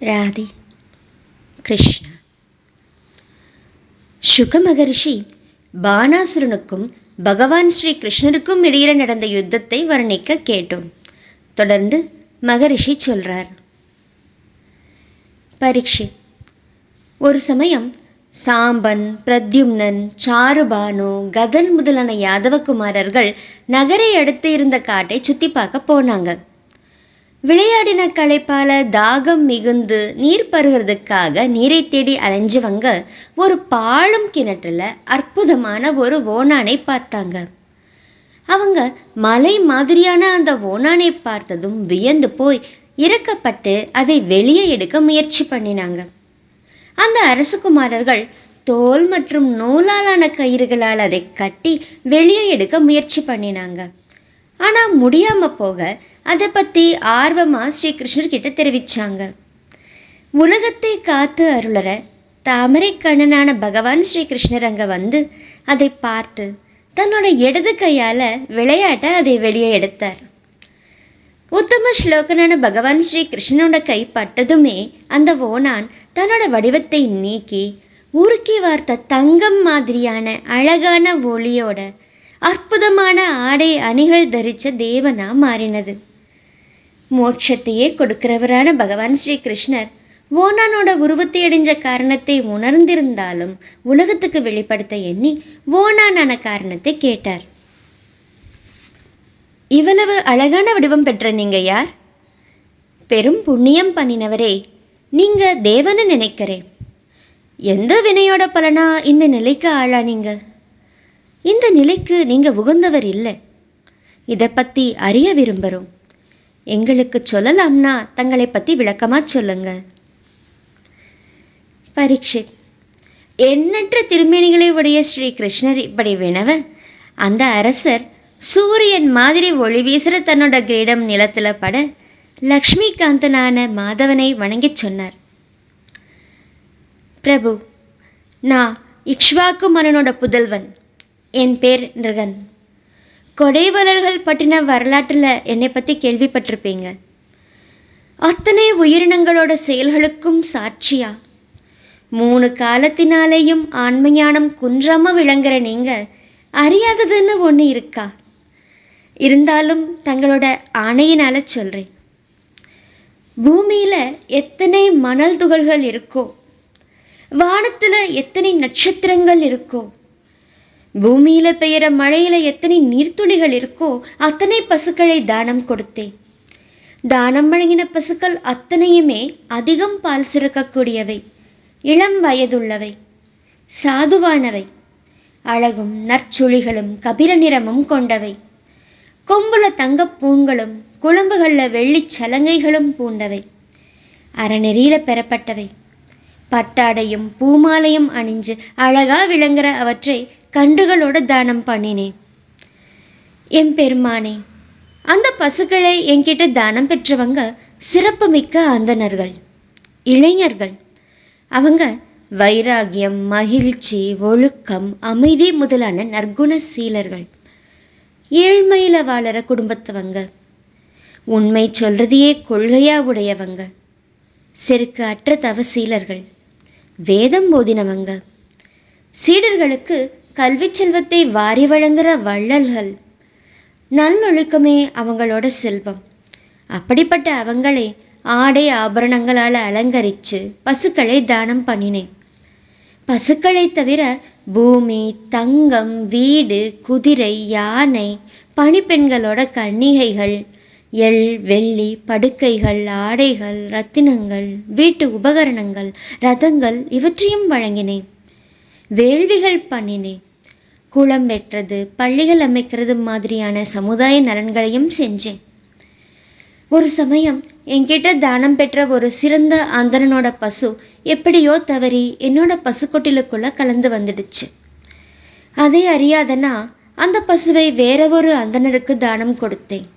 ராதே கிருஷ்ணா. சுக மகரிஷி பானாசுரனுக்கும் பகவான் ஸ்ரீ கிருஷ்ணருக்கும் இடையில நடந்த யுத்தத்தை வர்ணிக்க கேட்டோம். தொடர்ந்து மகரிஷி சொல்றார். பரீட்சித், ஒரு சமயம் சாம்பன், பிரத்யும்னன், சாருபானு, கதன் முதலான யாதவகுமாரர்கள் நகரை அடுத்து இருந்த காட்டை சுத்தி பார்க்க போனாங்க. விளையாடின களைப்பால தாகம் மிகுந்து நீர் பருகிறதுக்காக நீரை தேடி அலைஞ்சவங்க ஒரு பாழும் கிணற்றுல அற்புதமான ஒரு ஓணானை பார்த்தாங்க. அவங்க மலை மாதிரியான அந்த ஓணானை பார்த்ததும் வியந்து போய் இறக்கப்பட்டு அதை வெளியே எடுக்க முயற்சி பண்ணினாங்க. அந்த அரசகுமாரர்கள் தோல் மற்றும் நூலாலான கயிறுகளால் அதை கட்டி வெளியே எடுக்க முயற்சி பண்ணினாங்க. ஆனால் முடியாமல் போக அதை பற்றி ஆர்வமாக ஸ்ரீகிருஷ்ணர்கிட்ட தெரிவித்தாங்க. உலகத்தை காத்து அருளற தாமரை கண்ணனான பகவான் ஸ்ரீகிருஷ்ணர் அங்கே வந்து அதை பார்த்து தன்னோட இடது கையால் விளையாட்ட அதை வெளியே எடுத்தார். உத்தம ஸ்லோகனான பகவான் ஸ்ரீகிருஷ்ணனோட கை பட்டதுமே அந்த ஓணான் தன்னோட வடிவத்தை நீக்கி உருக்கி வார்த்த தங்கம் மாதிரியான அழகான ஒளியோட அற்புதமான ஆடை அணிகள் தரித்த தேவனா மாறினது. மோட்சத்தையே கொடுக்கிறவரான பகவான் ஸ்ரீகிருஷ்ணர் ஓணானோட உருவத்தை அடைஞ்ச காரணத்தை உணர்ந்திருந்தாலும் உலகத்துக்கு வெளிப்படுத்த எண்ணி ஓணானான காரணத்தை கேட்டார். இவ்வளவு அழகான வடிவம் பெற்ற நீங்க யார்? பெரும் புண்ணியம் பண்ணினவரே, நீங்க தேவனை நினைக்கிறேன். எந்த வினையோட பலனா இந்த நிலைக்கு ஆளானீங்க? இந்த நிலைக்கு நீங்க உகந்தவர் இல்லை. இதை பற்றி அறிய விரும்புகிறோம். எங்களுக்கு சொல்லலாம்னா தங்களை பற்றி விளக்கமாக சொல்லுங்க. பரீட்சித், எண்ணற்ற திருமேனிகளை உடைய ஸ்ரீ கிருஷ்ணர் இப்படி வினவ அந்த அரசர் சூரியன் மாதிரி ஒளி வீசுற தன்னோட கிரீடம் நிலத்தில் பட லக்ஷ்மிகாந்தனான மாதவனை வணங்கி சொன்னார். பிரபு, நான் இக்ஷ்வாக்கு மன்னனோட புதல்வன். என் பேர் நிருகன். கொடைவளர்கள் பற்றின வரலாற்றில் என்னை பற்றி கேள்விப்பட்டிருப்பீங்க. அத்தனை உயிரினங்களோட செயல்களுக்கும் சாட்சியா 3 காலத்தினாலேயும் ஆன்மஞானம் குன்றாம விளங்குற நீங்கள் அறியாததுன்னு ஒன்று இருக்கா? இருந்தாலும் தங்களோட ஆணையினால் சொல்கிறேன். பூமியில் எத்தனை மணல் துகள்கள் இருக்கோ, வானத்தில் எத்தனை நட்சத்திரங்கள் இருக்கோ, பூமியில் பெய்கிற மழையில் எத்தனை நீர்த்துளிகள் இருக்கோ அத்தனை பசுக்களை தானம் கொடுத்தேன். தானம் வழங்கின பசுக்கள் அத்தனையுமே அதிகம் பால் சுரக்கக்கூடியவை, இளம் வயதுள்ளவை, சாதுவானவை, அழகும் நற்சுழிகளும் கபில நிறமும் கொண்டவை, கொம்புல தங்கப்பூண்களும் குழம்புகளில் வெள்ளி சலங்கைகளும் பூண்டவை, அறநெறியில் பெறப்பட்டவை, பட்டாடையும் பூமாலையும் அணிஞ்சு அழகா விளங்குற அவற்றை கன்றுகளோட தானம் பண்ணினேன். என் பெருமானே, அந்த பசுக்களை என்கிட்ட தானம் பெற்றவங்க சிறப்புமிக்க அந்தணர்கள், இளைஞர்கள். அவங்க வைராகியம், மகிழ்ச்சி, ஒழுக்கம், அமைதி முதலான நற்குண சீலர்கள். ஏழ்மையில் வாழற குடும்பத்தவங்க, உண்மை சொல்றதையே கொள்கையா உடையவங்க, செருக்கு அற்ற தவசீலர்கள், வேதம் போதினவங்க, சீடர்களுக்கு கல்வி செல்வத்தை வாரி வழங்குற வள்ளல்கள். நல்லொழுக்கமே அவங்களோட செல்வம். அப்படிப்பட்ட அவங்களை ஆடை ஆபரணங்களால் அலங்கரித்து பசுக்களை தானம் பண்ணினேன். பசுக்களை தவிர பூமி, தங்கம், வீடு, குதிரை, யானை, பணிப்பெண்களோட கன்னிகைகள், எள், வெள்ளி, படுக்கைகள், ஆடைகள், ரத்தினங்கள், வீட்டு உபகரணங்கள், ரதங்கள் இவற்றையும் வழங்கினேன். வேள்விகள் பண்ணினேன். குளம் வெட்டுறது, பள்ளிகள் அமைக்கிறது மாதிரியான சமுதாய நலன்களையும் செஞ்சேன். ஒரு சமயம் என்கிட்ட தானம் பெற்ற ஒரு சிறந்த அந்தணனோட பசு எப்படியோ தவறி என்னோட பசுக்கொட்டிலுக்குள்ளே கலந்து வந்துடுச்சு. அதை அறியாதனா அந்த பசுவை வேற ஒரு அந்தணருக்கு தானம் கொடுத்தேன்.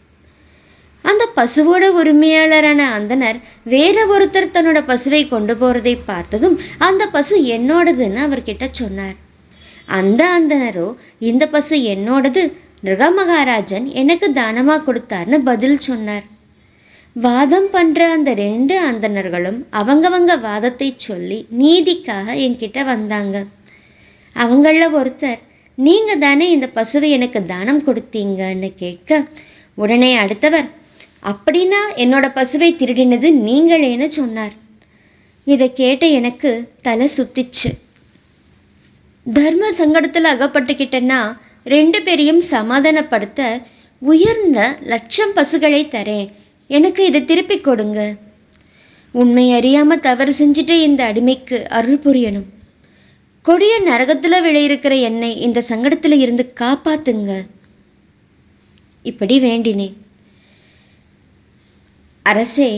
அந்த பசுவோட உரிமையாளரான அந்தனர் வேற ஒருத்தர் தன்னோட பசுவை கொண்டு போகிறதை பார்த்ததும் அந்த பசு என்னோடதுன்னு அவர்கிட்ட சொன்னார். அந்த அந்தனரோ இந்த பசு என்னோடது, நிருக மகாராஜன் எனக்கு தானமாக கொடுத்தார்னு பதில் சொன்னார். வாதம் பண்ற அந்த 2 அந்தணர்களும் அவங்கவங்க வாதத்தை சொல்லி நீதிக்காக என்கிட்ட வந்தாங்க. அவங்கள ஒருத்தர், நீங்க தானே இந்த பசுவை எனக்கு தானம் கொடுத்தீங்கன்னு கேட்க, உடனே அடுத்தவர், அப்படின்னா என்னோட பசுவை திருடினது நீங்களேன்னு சொன்னார். இதை கேட்ட எனக்கு தலை சுத்திச்சு. தர்ம சங்கடத்தில் அகப்பட்டுக்கிட்டேன்னா 2 பேரையும் சமாதானப்படுத்த உயர்ந்த 1,00,000 பசுகளை தரேன், எனக்கு இதை திருப்பி கொடுங்க. உண்மை அறியாம தவறு செஞ்சுட்டு இந்த அடிமைக்கு அருள் புரியணும். கொடிய நரகத்தில் விளையிருக்கிற என்னை இந்த சங்கடத்தில் இருந்து காப்பாத்துங்க. இப்படி வேண்டினேன். அரசே,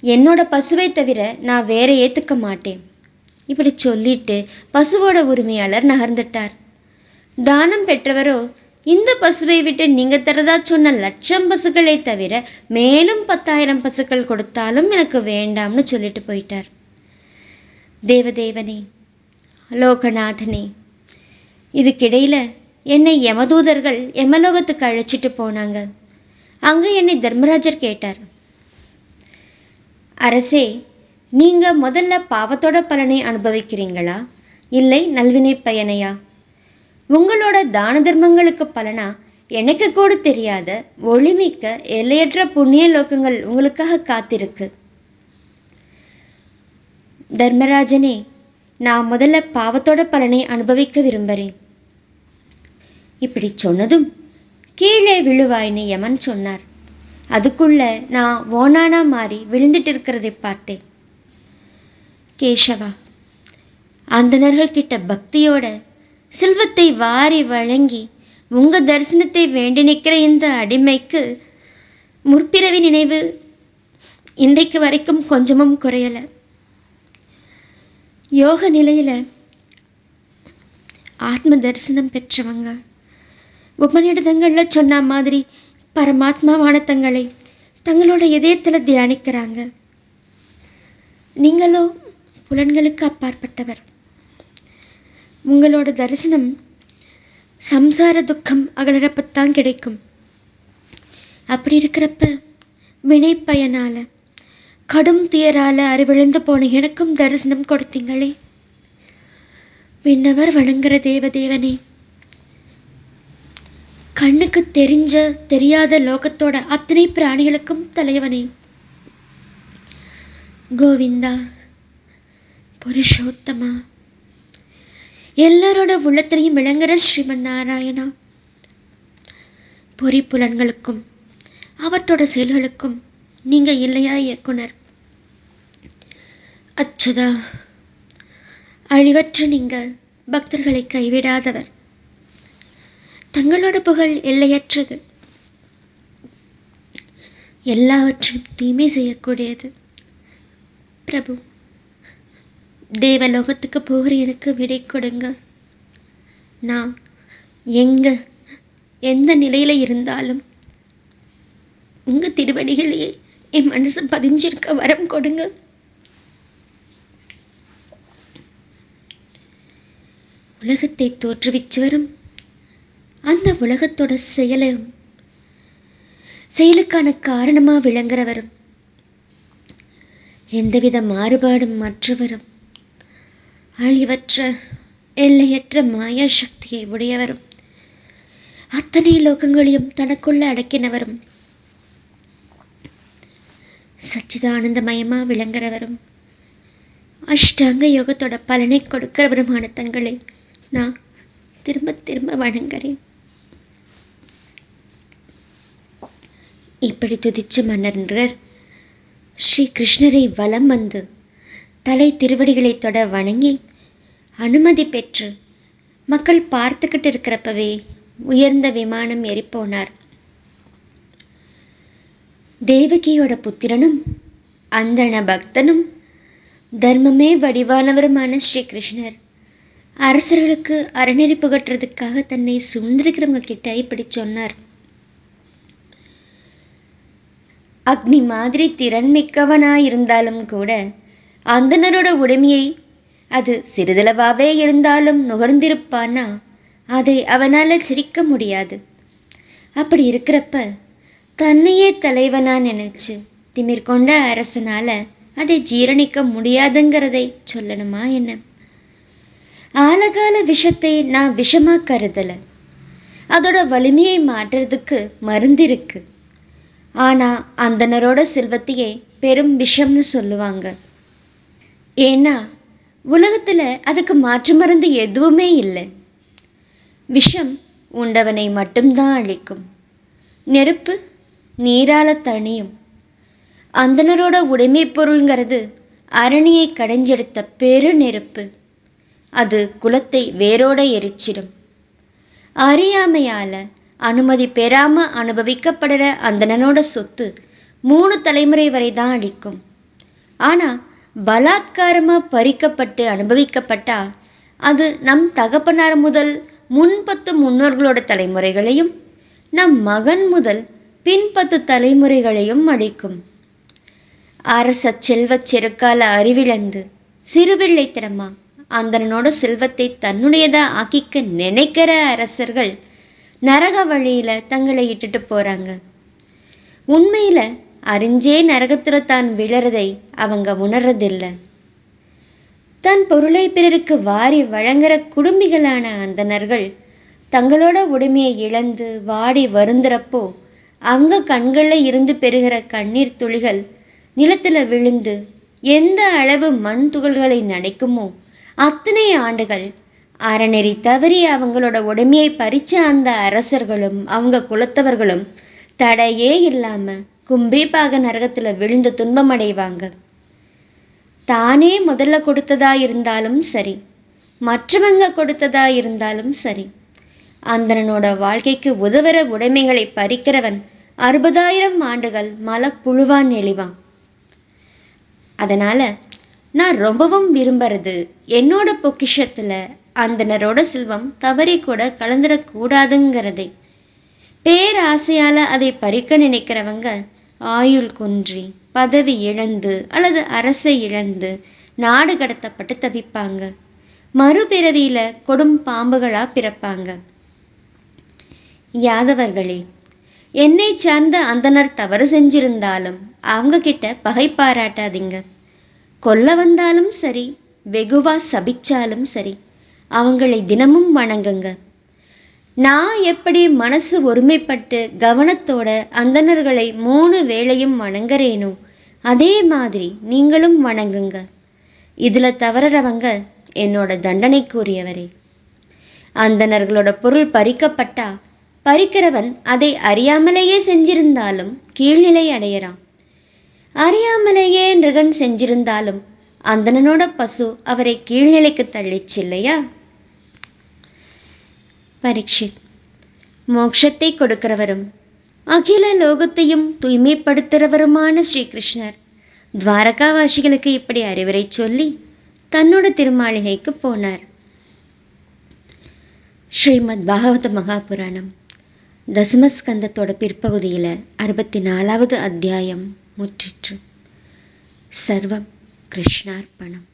என்னோட பசுவை தவிர நான் வேற ஏற்றுக்க மாட்டேன். இப்படி சொல்லிட்டு பசுவோட உரிமையாளர் நகர்ந்துட்டார். தானம் பெற்றவரோ, இந்த பசுவை விட்டு நீங்கள் தரதா சொன்ன 1,00,000 பசுக்களை தவிர மேலும் 10,000 பசுக்கள் கொடுத்தாலும் எனக்கு வேண்டாம்னு சொல்லிட்டு போயிட்டார். தேவதேவனே, லோகநாதனே, இதுக்கிடையில் என்னை யமதூதர்கள் யமலோகத்துக்கு அழைச்சிட்டு போனாங்க. அங்கே என்னை தர்மராஜர் கேட்டார், அரசே, நீங்கள் முதல்ல பாவத்தோட பலனை அனுபவிக்கிறீங்களா இல்லை நல்வினை பயனையா? உங்களோட தான தர்மங்களுக்கு பலனா எனக்கு கூட தெரியாத ஒளிமிக்க எல்லையற்ற புண்ணிய லோகங்கள் உங்களுக்காக காத்திருக்கு. தர்மராஜனே, நான் முதல்ல பாவத்தோட பலனை அனுபவிக்க விரும்புகிறேன். இப்படி சொன்னதும் கீழே விழுவாய்னு யமன் சொன்னார். அதுக்குள்ள நான் ஓனானா மாறி விழுந்துட்டு இருக்கிறதை பார்த்தேன். கேசவா, அந்தணர்கள் கிட்ட பக்தியோட செல்வத்தை வாரி வழங்கி உங்க தரிசனத்தை வேண்டி நிற்கிற இந்த அடிமைக்கு முற்பிறவி நினைவு இன்றைக்கு வரைக்கும் கொஞ்சமும் குறையலை. யோக நிலையில ஆத்ம தரிசனம் பெற்றவங்க உபநிடதங்களில் சொன்ன மாதிரி பரமாத்மாவான தங்களை தங்களோட இதயத்தில் தியானிக்கிறாங்க. நீங்களோ புலன்களுக்கு அப்பாற்பட்டவர். உங்களோட தரிசனம் சம்சார துக்கம் அகலறப்பத்தான் கிடைக்கும். அப்படி இருக்கிறப்ப வினை பயனால கடும் துயரால அறிவிழந்து போன எனக்கும் தரிசனம் கொடுத்தீங்களே. விண்ணவர் வணங்குற தேவதேவனே, கண்ணுக்கு தெரிஞ்ச தெரியாத லோகத்தோட அத்தனை பிராணிகளுக்கும் தலைவனே, கோவிந்தா, புருஷோத்தமா, எல்லாரோட உள்ளத்திலையும் விளங்குற ஸ்ரீமன் நாராயணா, பொறி புலன்களுக்கும் அவற்றோட செயல்களுக்கும் நீங்க இல்லையா இயக்குனர்? அச்சுதா, அழிவற்ற நீங்க பக்தர்களை கைவிடாதவர். தங்களோட புகழ் எல்லையற்றது, எல்லாவற்றையும் தூய்மை செய்யக்கூடியது. பிரபு, தேவலோகத்துக்கு போகிற எனக்கு விடை கொடுங்க. நான் எந்த நிலையில இருந்தாலும் உங்க திருவடிகளையே என் மனசு பதிஞ்சிருக்க வரம் கொடுங்க. உலகத்தை தோற்றுவிச்சவரும் அந்த உலகத்தோட செயலுக்கான காரணமா விளங்குறவரும் எந்தவித மாறுபாடும் மற்றவரும் அழிவற்ற எல்லையற்ற மாயா சக்தியை உடையவரும் அத்தனை லோகங்களையும் தனக்குள்ள அடக்கினவரும் சச்சிதானந்தமயமா விளங்குறவரும் அஷ்டாங்க யோகத்தோட பலனை கொடுக்கிறவருமான தங்களை நான் திரும்ப திரும்ப வணங்குறேன். இப்படி துதிச்ச மன்னர் ஸ்ரீ கிருஷ்ணரை வலம் வந்து தலை திருவடிகளை தொட வணங்கி அனுமதி பெற்று மக்கள் பார்த்துக்கிட்டு இருக்கிறப்பவே உயர்ந்த விமானம் ஏறிப்போனார். தேவகியோட புத்திரனும் அந்தண பக்தனும் தர்மமே வடிவானவருமான ஸ்ரீ கிருஷ்ணர் அரசர்களுக்கு அறநெறி புகட்டுறதுக்காக தன்னை சூழ்ந்திருக்கிறவங்க கிட்ட இப்படி சொன்னார். அக்னி மாதிரி திறன் மிக்கவனாயிருந்தாலும் கூட அந்தணரோட உடைமையை அது சிறிதளவாவே இருந்தாலும் நுகர்ந்திருப்பானா அதை அவனால் சிரிக்க முடியாது. அப்படி இருக்கிறப்ப தன்னையே தலைவனா நினைச்சு திமிர் கொண்ட அரசனால அதை ஜீரணிக்க முடியாதுங்கிறதை சொல்லணுமா என்ன? ஆலகால விஷத்தை நான் விஷமா கருதல. அதோட வலிமையை மாற்றுறதுக்கு மருந்து இருக்கு. ஆனா அந்தனரோட செல்வத்தையே பெரும் விஷம்னு சொல்லுவாங்க. ஏன்னா உலகத்துல அதுக்கு மாற்று மருந்து எதுவுமே இல்லை. விஷம் உண்டவனை மட்டும்தான் அழிக்கும். நெருப்பு நீரால தணியும். அந்தனரோட உடைமை பொருள்ங்கிறது அரணியை கடைஞ்செடுத்த பெரு நெருப்பு. அது குலத்தை வேரோட எரிச்சிடும். அறியாமையால அனுமதி பெறாம அனுபவிக்கப்படுற அந்தனனோட சொத்து 3 தலைமுறை வரை தான் அளிக்கும். ஆனா பலாத்காரமா பறிக்கப்பட்டு அனுபவிக்கப்பட்டா அது நம் தகப்பனார் முதல் முன் 10 முன்னோர்களோட தலைமுறைகளையும் நம் மகன் முதல் பின் 10 தலைமுறைகளையும் அளிக்கும். அரச செல்வச் செருக்கால அறிவிழந்து சிறுபிள்ளைத்தனமா அந்தனோட செல்வத்தை தன்னுடையதா ஆக்கிக்க நினைக்கிற அரசர்கள் நரக வழியில தங்களை இட்டுட்டு போறாங்க. உண்மையில அறிஞ்சே நரகத்துல தான் விழறதை அவங்க உணர்றதில்லை. தன் பொருளை பிறருக்கு வாரி வழங்குற குடும்பிகளான அந்தணர்கள் தங்களோட உடைமையை இழந்து வாடி வருந்துறப்போ அவங்க கண்களில் இருந்து பெறுகிற கண்ணீர் துளிகள் நிலத்தில் விழுந்து எந்த அளவு மண் துகள்களை நனைக்குமோ அத்தனை ஆண்டுகள் அறநெறி தவறி அவங்களோட உடைமையை பறிச்ச அந்த அரசர்களும் அவங்க குலத்தவர்களும் தடையே இல்லாம கும்பீபாக நரகத்தில் விழுந்து துன்பம் அடைவாங்க. தானே முதல்ல கொடுத்ததா இருந்தாலும் சரி, மற்றவங்க கொடுத்ததா இருந்தாலும் சரி, அந்தனோட வாழ்க்கைக்கு உதவுற உடைமைகளை பறிக்கிறவன் 60,000 ஆண்டுகள் மலப்புழுவான் நெளிவான். அதனால நான் ரொம்பவும் விரும்புறது என்னோட பொக்கிஷத்துல அந்தனரோட செல்வம் தவறி கூட கலந்துடக்கூடாதுங்கிறதை. பேராசையால அதை பறிக்க நினைக்கிறவங்க ஆயுள் குன்றி பதவி இழந்து அல்லது அரசை இழந்து நாடு கடத்தப்பட்டு தவிப்பாங்க. மறுபிறவியில கொடும் பாம்புகளா பிறப்பாங்க. யாதவர்களே, என்னை சார்ந்த அந்தனர் தவறு செஞ்சிருந்தாலும் அவங்க கிட்ட பகை பாராட்டாதீங்க. கொல்ல வந்தாலும் சரி, வெகுவா சபிச்சாலும் சரி, அவங்களை தினமும் வணங்குங்க. நான் எப்படி மனசு ஒருமைப்பட்டு கவனத்தோட அந்தணர்களை 3 வேளையும் வணங்குறேனோ அதே மாதிரி நீங்களும் வணங்குங்க. இதுல தவறவங்க என்னோட தண்டனைக்குரியவரே. அந்தணர்களோட பொருள் பறிக்கப்பட்டா பறிக்கிறவன் அதை அறியாமலேயே செஞ்சிருந்தாலும் கீழ்நிலை அடையறான். அறியாமலேயே நிருகன் செஞ்சிருந்தாலும் அந்தணனோட பசு அவரை கீழ்நிலைக்கு தள்ளிச்சு இல்லையா? பரீட்சித், மோட்சத்தை கொடுக்கிறவரும் அகில லோகத்தையும் தூய்மைப்படுத்துறவருமான ஸ்ரீகிருஷ்ணர் துவாரகாவாசிகளுக்கு இப்படி அறிவுரை சொல்லி தன்னோட திருமாளிகைக்கு போனார். ஸ்ரீமத் பாகவத மகாபுராணம் தசமஸ்கந்தத்தோட பிற்பகுதியில் 64வது அத்தியாயம் முற்றிற்று. சர்வம் கிருஷ்ணார்ப்பணம்.